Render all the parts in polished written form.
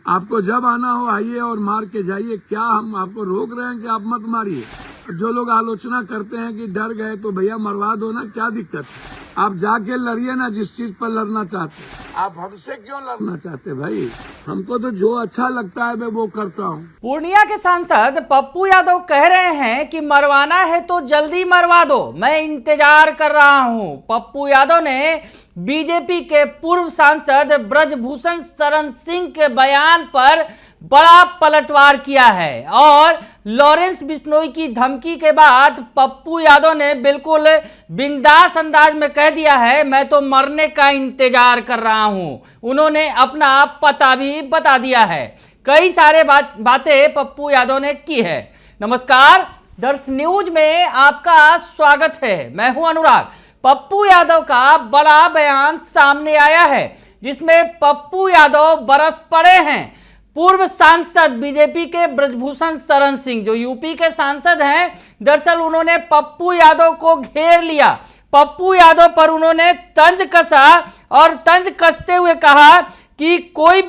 आपको जब आना हो आइए और मार के जाइए। क्या हम आपको रोक रहे हैं कि आप मत मारिए? जो लोग आलोचना करते हैं कि डर गए तो भैया मरवा दो ना, क्या दिक्कत है? आप जाके लड़िए ना जिस चीज पर लड़ना चाहते हैं। आप हमसे क्यों लड़ना चाहते भाई? हमको तो जो अच्छा लगता है मैं वो करता हूँ। पूर्णिया के सांसद पप्पू यादव कह रहे हैं कि मरवाना है तो जल्दी मरवा दो, मैं इंतजार कर रहा हूं। पप्पू यादव ने बीजेपी के पूर्व सांसद ब्रजभूषण शरण सिंह के बयान पर बड़ा पलटवार किया है और लॉरेंस बिश्नोई की धमकी के बाद पप्पू यादव ने बिल्कुल बिंदास अंदाज में कह दिया है, मैं तो मरने का इंतजार कर रहा हूं। उन्होंने अपना पता भी बता दिया है। कई सारे बातें पप्पू यादव ने की है। नमस्कार, दर्श न्यूज में आपका स्वागत है। मैं हूं अनुराग। पप्पू यादव का बड़ा बयान सामने आया है जिसमें पप्पू यादव बरस पड़े हैं पूर्व सांसद बीजेपी के ब्रजभूषण शरण सिंह, जो यूपी के सांसद हैं। दरअसल उन्होंने पप्पू यादव को घेर लिया। पप्पू यादव पर उन्होंने तंज कसा और तंज कसते हुए कहा कि कोई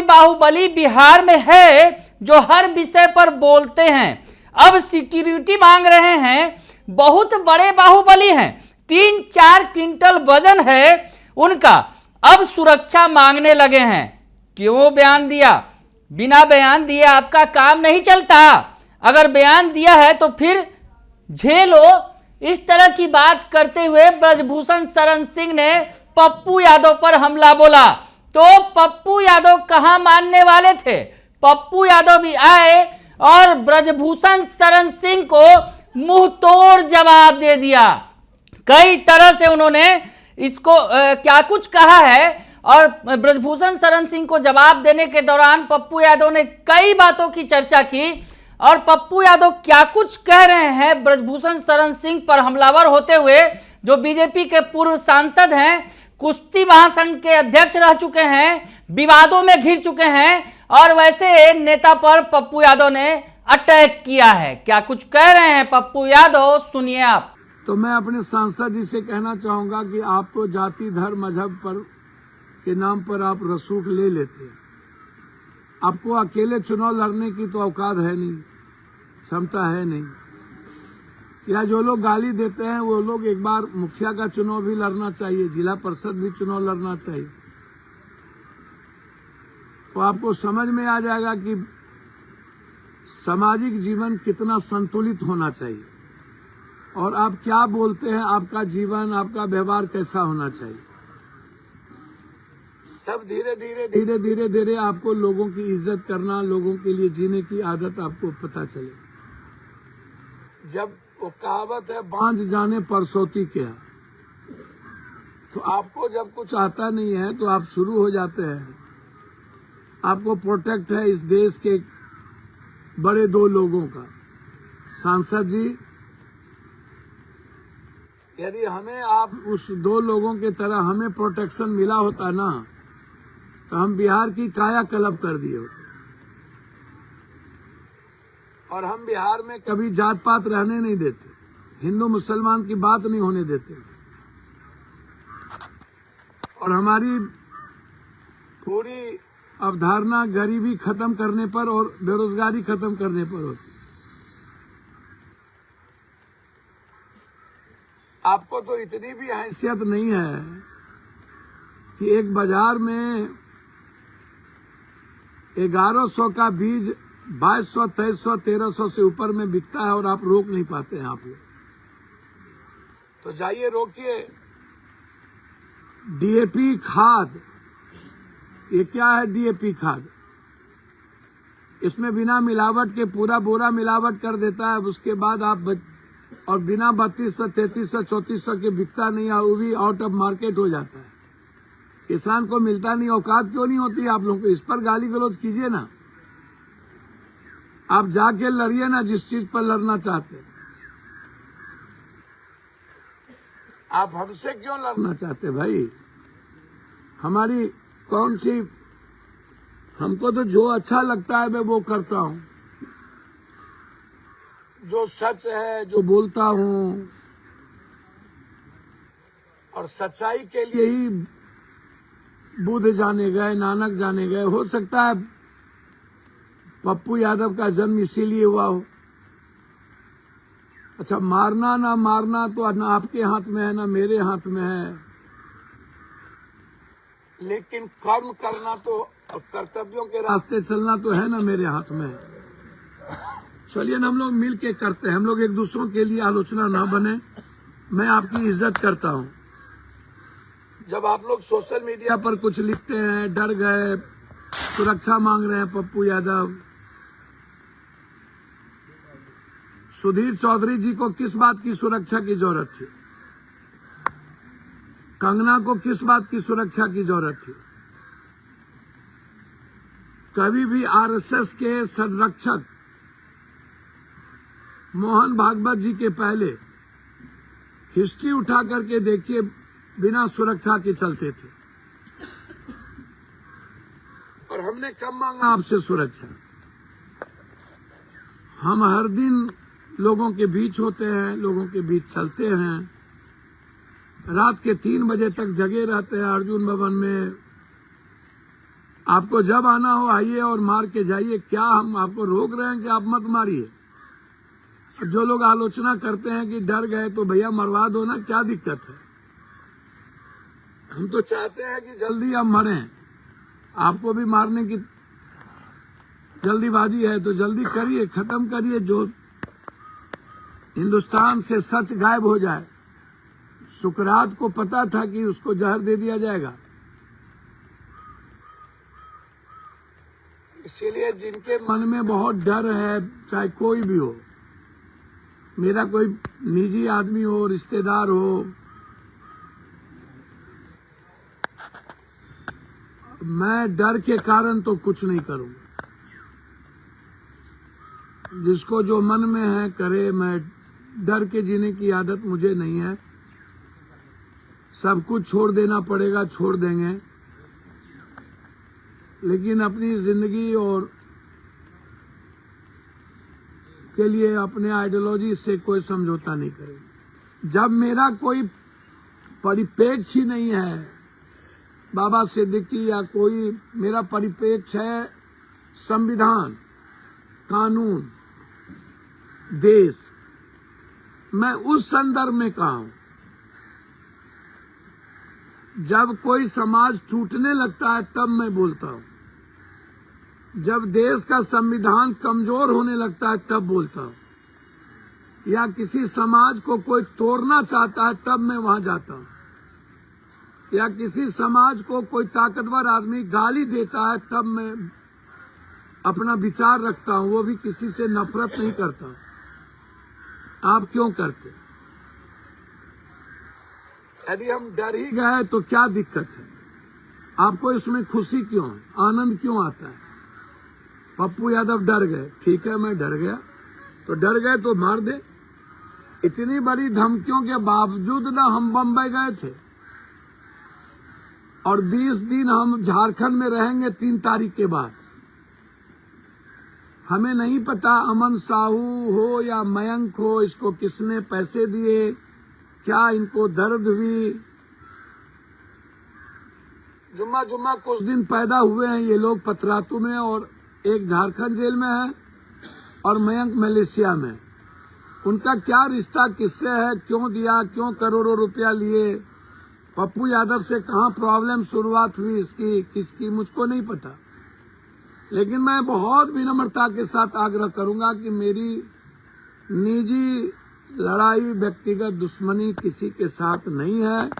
बाहुबली बिहार में है जो हर विषय पर बोलते हैं। अब सिक्योरिटी मांग रहे हैं, बहुत बड़े बाहुबली हैं, 3-4 क्विंटल वजन है उनका, अब सुरक्षा मांगने लगे हैं। क्यों बयान दिया? बिना बयान दिए आपका काम नहीं चलता। अगर बयान दिया है तो फिर झेलो। इस तरह की बात करते हुए ब्रजभूषण शरण सिंह ने पप्पू यादव पर हमला बोला। तो पप्पू यादव कहां मानने वाले थे? पप्पू यादव भी आए और ब्रजभूषण शरण सिंह को मुंह तोड़ जवाब दे दिया। कई तरह से उन्होंने इसको क्या कुछ कहा है और ब्रजभूषण शरण सिंह को जवाब देने के दौरान पप्पू यादव ने कई बातों की चर्चा की। और पप्पू यादव क्या कुछ कह रहे हैं ब्रजभूषण शरण सिंह पर हमलावर होते हुए, जो बीजेपी के पूर्व सांसद हैं, कुश्ती महासंघ के अध्यक्ष रह चुके हैं, विवादों में घिर चुके हैं और वैसे नेता पर पप्पू यादव ने अटैक किया है। क्या कुछ कह रहे हैं पप्पू यादव, सुनिए आप। तो मैं अपने सांसद जी से कहना चाहूंगा कि आप तो जाति धर्म मजहब पर के नाम पर आप रसूख ले लेते हैं। आपको अकेले चुनाव लड़ने की तो औकात है नहीं, क्षमता है नहीं। या जो लोग गाली देते हैं वो लोग एक बार मुखिया का चुनाव भी लड़ना चाहिए, जिला परिषद भी चुनाव लड़ना चाहिए, तो आपको समझ में आ जाएगा कि सामाजिक जीवन कितना संतुलित होना चाहिए और आप क्या बोलते हैं, आपका जीवन, आपका व्यवहार कैसा होना चाहिए। तब धीरे धीरे आपको लोगों की इज्जत करना, लोगों के लिए जीने की आदत आपको पता चले। जब वो कहावत है बांझ जाने परसौती क्या, तो आपको जब कुछ आता नहीं है तो आप शुरू हो जाते हैं। आपको प्रोटेक्ट है इस देश के बड़े 2 लोगों का। सांसद जी, यदि हमें आप उस 2 लोगों के तरह हमें प्रोटेक्शन मिला होता ना, तो हम बिहार की काया कल्प कर दिए होते। और हम बिहार में कभी जात पात रहने नहीं देते, हिंदू मुसलमान की बात नहीं होने देते, और हमारी पूरी अवधारणा गरीबी खत्म करने पर और बेरोजगारी खत्म करने पर होती। आपको तो इतनी भी हैसियत नहीं है कि एक बाजार में 1100 का बीज 2200, 2300, 1300 से ऊपर में बिकता है और आप रोक नहीं पाते हैं। आप लोग तो जाइए रोकिए। डीएपी खाद, ये क्या है? डीएपी खाद, इसमें बिना मिलावट के पूरा बोरा मिलावट कर देता है। उसके बाद आप और बिना 3200, 3300, 3400 के बिकता नहीं है, वो भी आउट ऑफ मार्केट हो जाता है। किसान को मिलता नहीं। औकात क्यों नहीं होती आप लोगों को? इस पर गाली गलौज कीजिए ना। आप जाके लड़िए ना जिस चीज पर लड़ना चाहते हैं। आप हमसे क्यों लड़ना चाहते भाई? हमारी कौन सी, हमको तो जो अच्छा लगता है मैं वो करता हूँ, जो सच है जो बोलता हूँ, और सच्चाई के लिए ही बुद्ध जाने गए, नानक जाने गए। हो सकता है पप्पू यादव का जन्म इसीलिए हुआ हो। अच्छा, मारना ना मारना तो ना आपके हाथ में है ना मेरे हाथ में है, लेकिन कर्म करना तो, कर्तव्यों के रास्ते चलना तो है ना मेरे हाथ में है। चलिए हम लोग मिल के करते हैं, हम लोग एक दूसरों के लिए आलोचना ना बने। मैं आपकी इज्जत करता हूं। जब आप लोग सोशल मीडिया पर कुछ लिखते हैं, डर गए, सुरक्षा मांग रहे हैं पप्पू यादव, सुधीर चौधरी जी को किस बात की सुरक्षा की जरूरत थी? कंगना को किस बात की सुरक्षा की जरूरत थी? कभी भी आरएसएस के संरक्षक मोहन भागवत जी के पहले हिस्ट्री उठा करके देखिए, बिना सुरक्षा के चलते थे। और हमने कब मांगा आपसे सुरक्षा? हम हर दिन लोगों के बीच होते हैं, लोगों के बीच चलते हैं, रात के 3 बजे तक जगे रहते हैं अर्जुन भवन में। आपको जब आना हो आइए और मार के जाइए। क्या हम आपको रोक रहे हैं कि आप मत मारिए? जो लोग आलोचना करते हैं कि डर गए तो भैया मरवा दो ना, क्या दिक्कत है? हम तो चाहते हैं कि जल्दी हम मरें। आपको भी मारने की जल्दीबाजी है तो जल्दी करिए, खत्म करिए, जो हिंदुस्तान से सच गायब हो जाए। सुकरात को पता था कि उसको जहर दे दिया जाएगा। इसीलिए जिनके मन में बहुत डर है, चाहे कोई भी हो, मेरा कोई निजी आदमी हो, रिश्तेदार हो, मैं डर के कारण तो कुछ नहीं करूंगा। जिसको जो मन में है करे। मैं डर के जीने की आदत मुझे नहीं है। सब कुछ छोड़ देना पड़ेगा, छोड़ देंगे, लेकिन अपनी जिंदगी और के लिए अपने आइडियोलॉजी से कोई समझौता नहीं करेगा। जब मेरा कोई परिप्रेक्ष्य ही नहीं है, बाबा सिद्दीकी या कोई, मेरा परिप्रेक्ष्य है संविधान, कानून, देश। मैं उस संदर्भ में कहा हूं। जब कोई समाज टूटने लगता है तब मैं बोलता हूं। जब देश का संविधान कमजोर होने लगता है तब बोलता हूं। या किसी समाज को कोई तोड़ना चाहता है तब मैं वहां जाता हूं। या किसी समाज को कोई ताकतवर आदमी गाली देता है तब मैं अपना विचार रखता हूं। वो भी किसी से नफरत नहीं करता। आप क्यों करते? यदि हम डर ही गए तो क्या दिक्कत है? आपको इसमें खुशी क्यों है, आनंद क्यों आता है? पप्पू यादव डर गए, ठीक है, मैं डर गया तो डर गए तो मार दे। इतनी बड़ी धमकियों के बावजूद ना हम बम्बई गए थे और 20 दिन हम झारखंड में रहेंगे 3 तारीख के बाद। हमें नहीं पता अमन साहू हो या मयंक हो, इसको किसने पैसे दिए, क्या इनको दर्द हुई। जुम्मा जुम्मा कुछ दिन पैदा हुए हैं ये लोग पतरातू में, और एक झारखंड जेल में है और मयंक मलेशिया में। उनका क्या रिश्ता किससे है, क्यों दिया, क्यों करोड़ों रुपया लिए, पप्पू यादव से कहाँ प्रॉब्लम शुरुआत हुई इसकी, किसकी, मुझको नहीं पता। लेकिन मैं बहुत विनम्रता के साथ आग्रह करूंगा कि मेरी निजी लड़ाई, व्यक्तिगत दुश्मनी किसी के साथ नहीं है।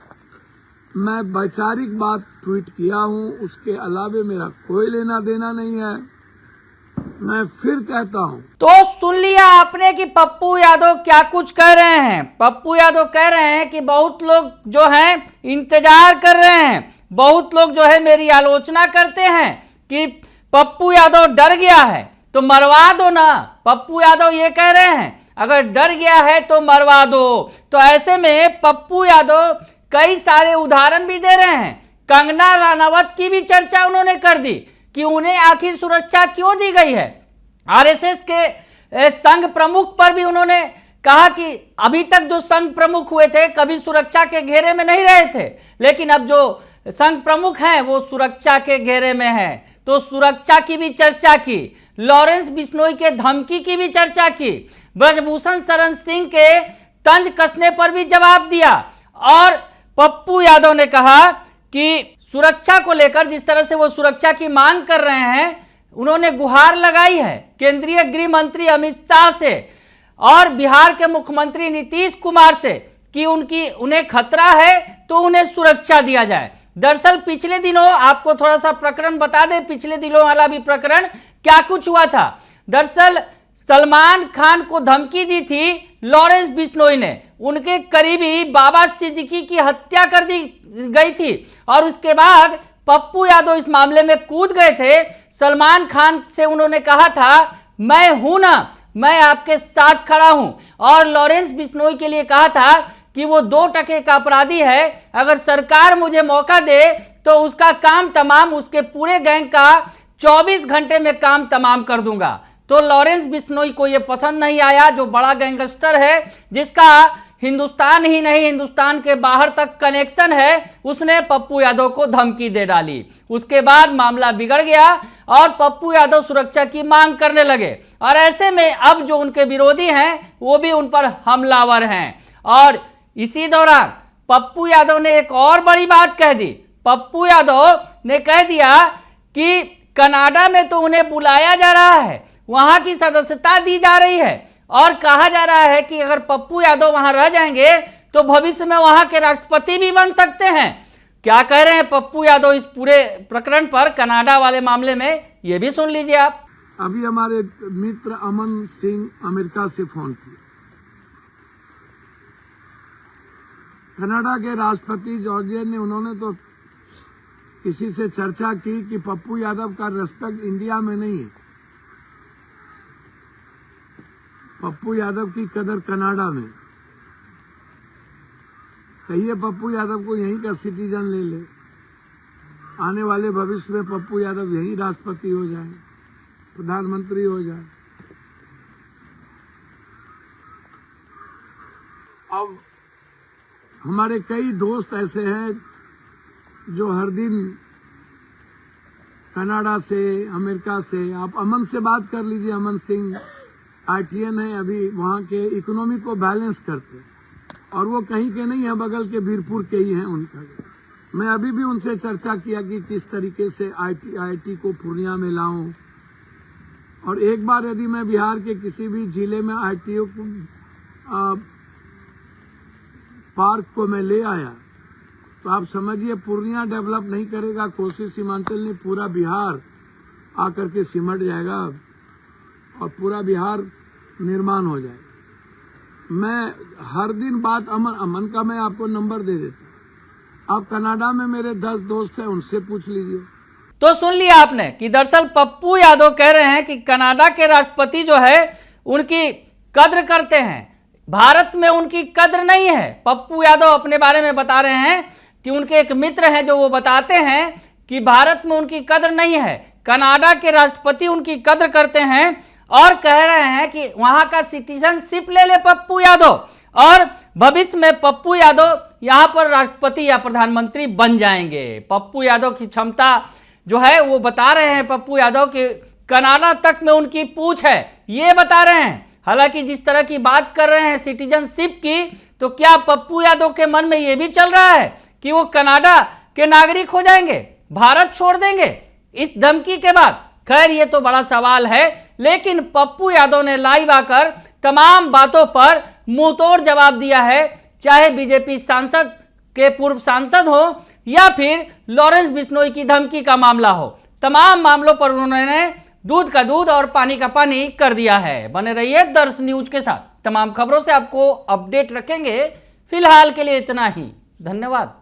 मैं वैचारिक बात ट्वीट किया हूं, उसके अलावे मेरा कोई लेना देना नहीं है। मैं फिर कहता हूं। तो सुन लिया आपने कि पप्पू यादव क्या कुछ कह रहे हैं। पप्पू यादव कह रहे हैं कि बहुत लोग जो हैं इंतजार कर रहे हैं, बहुत लोग जो है मेरी आलोचना करते हैं कि पप्पू यादव डर गया है तो मरवा दो ना। पप्पू यादव ये कह रहे हैं अगर डर गया है तो मरवा दो। तो ऐसे में पप्पू यादव कई सारे उदाहरण भी दे रहे हैं। कंगना रनावत की भी चर्चा उन्होंने कर दी कि उन्हें आखिर सुरक्षा क्यों दी गई है। आरएसएस के संघ प्रमुख पर भी उन्होंने कहा कि अभी तक जो संघ प्रमुख हुए थे कभी सुरक्षा के घेरे में नहीं रहे थे, लेकिन अब जो संघ प्रमुख हैं वो सुरक्षा के घेरे में हैं, तो सुरक्षा की भी चर्चा की, लॉरेंस बिश्नोई के धमकी की भी चर्चा की, ब्रजभूषण शरण सिंह के तंज कसने पर भी जवाब दिया। और पप्पू यादव ने कहा कि सुरक्षा को लेकर जिस तरह से वो सुरक्षा की मांग कर रहे हैं, उन्होंने गुहार लगाई है केंद्रीय गृह मंत्री अमित शाह से और बिहार के मुख्यमंत्री नीतीश कुमार से कि उन्हें खतरा है तो उन्हें सुरक्षा दिया जाए। दरअसल पिछले दिनों आपको थोड़ा सा प्रकरण बता दें, पिछले दिनों वाला भी प्रकरण क्या कुछ हुआ था। दरअसल सलमान खान को धमकी दी थी लॉरेंस बिश्नोई ने, उनके करीबी बाबा सिद्दीकी की हत्या कर दी गई थी और उसके बाद पप्पू यादव इस मामले में कूद गए थे। सलमान खान से उन्होंने कहा था मैं हूं ना, मैं आपके साथ खड़ा हूं, और लॉरेंस बिश्नोई के लिए कहा था कि वो 2 टके का अपराधी है, अगर सरकार मुझे मौका दे तो उसका काम तमाम, उसके पूरे गैंग का 24 घंटे में काम तमाम कर दूंगा। तो लॉरेंस बिश्नोई को ये पसंद नहीं आया, जो बड़ा गैंगस्टर है जिसका हिंदुस्तान ही नहीं हिंदुस्तान के बाहर तक कनेक्शन है, उसने पप्पू यादव को धमकी दे डाली। उसके बाद मामला बिगड़ गया और पप्पू यादव सुरक्षा की मांग करने लगे और ऐसे में अब जो उनके विरोधी हैं वो भी उन पर हमलावर हैं। और इसी दौरान पप्पू यादव ने एक और बड़ी बात कह दी। पप्पू यादव ने कह दिया कि कनाडा में तो उन्हें बुलाया जा रहा है, वहां की सदस्यता दी जा रही है और कहा जा रहा है कि अगर पप्पू यादव वहां रह जाएंगे तो भविष्य में वहां के राष्ट्रपति भी बन सकते हैं। क्या कह रहे हैं पप्पू यादव इस पूरे प्रकरण पर, कनाडा वाले मामले में, ये भी सुन लीजिए आप। अभी हमारे मित्र अमन सिंह अमेरिका से फोन किए। कनाडा के राष्ट्रपति जॉर्जिया ने, उन्होंने तो किसी से चर्चा की कि पप्पू यादव का रेस्पेक्ट इंडिया में नहीं है, पप्पू यादव की कदर कनाडा में। कहिए पप्पू यादव को यहीं का सिटीजन ले ले, आने वाले भविष्य में पप्पू यादव यहीं राष्ट्रपति हो जाए, प्रधानमंत्री हो जाए। अब हमारे कई दोस्त ऐसे हैं जो हर दिन कनाडा से, अमेरिका से, आप अमन से बात कर लीजिए, अमन सिंह ITN है, अभी वहाँ के इकोनॉमी को बैलेंस करते हैं और वो कहीं के नहीं है, बगल के बीरपुर के ही हैं उनका। मैं अभी भी उनसे चर्चा किया कि किस तरीके से IIT को पूर्णिया में लाऊं, और एक बार यदि मैं बिहार के किसी भी जिले में IIT को पार्क को मैं ले आया तो आप समझिए पूर्णिया डेवलप नहीं करेगा, कोसी सीमांचल नहीं, पूरा बिहार आकर के सिमट जाएगा और पूरा बिहार निर्माण हो जाएगा। मैं हर दिन बात अमन का मैं आपको नंबर दे देता हूँ, आप कनाडा में मेरे 10 दोस्त हैं, उनसे पूछ लीजिए। तो सुन लिया आपने कि दरअसल पप्पू यादव कह रहे हैं कि कनाडा के राष्ट्रपति जो है उनकी कद्र करते हैं, भारत में उनकी कद्र नहीं है। पप्पू यादव अपने बारे में बता रहे हैं कि उनके एक मित्र हैं जो वो बताते हैं कि भारत में उनकी कद्र नहीं है, कनाडा के राष्ट्रपति उनकी कद्र करते हैं और कह रहे हैं कि वहां का सिटीजनशिप ले ले पप्पू यादव और भविष्य में पप्पू यादव यहां पर राष्ट्रपति या प्रधानमंत्री बन जाएंगे। पप्पू यादव की क्षमता जो है वो बता रहे हैं, पप्पू यादव के कनाडा तक में उनकी पूछ है, ये बता रहे हैं। हालांकि जिस तरह की बात कर रहे हैं सिटीजनशिप की, तो क्या पप्पू यादव के मन में ये भी चल रहा है कि वो कनाडा के नागरिक हो जाएंगे, भारत छोड़ देंगे इस धमकी के बाद? खैर ये तो बड़ा सवाल है, लेकिन पप्पू यादव ने लाइव आकर तमाम बातों पर मुंहतोड़ जवाब दिया है, चाहे बीजेपी सांसद के पूर्व सांसद हो या फिर लॉरेंस बिश्नोई की धमकी का मामला हो, तमाम मामलों पर उन्होंने दूध का दूध और पानी का पानी कर दिया है। बने रहिए दर्श न्यूज के साथ, तमाम खबरों से आपको अपडेट रखेंगे। फिलहाल के लिए इतना ही, धन्यवाद।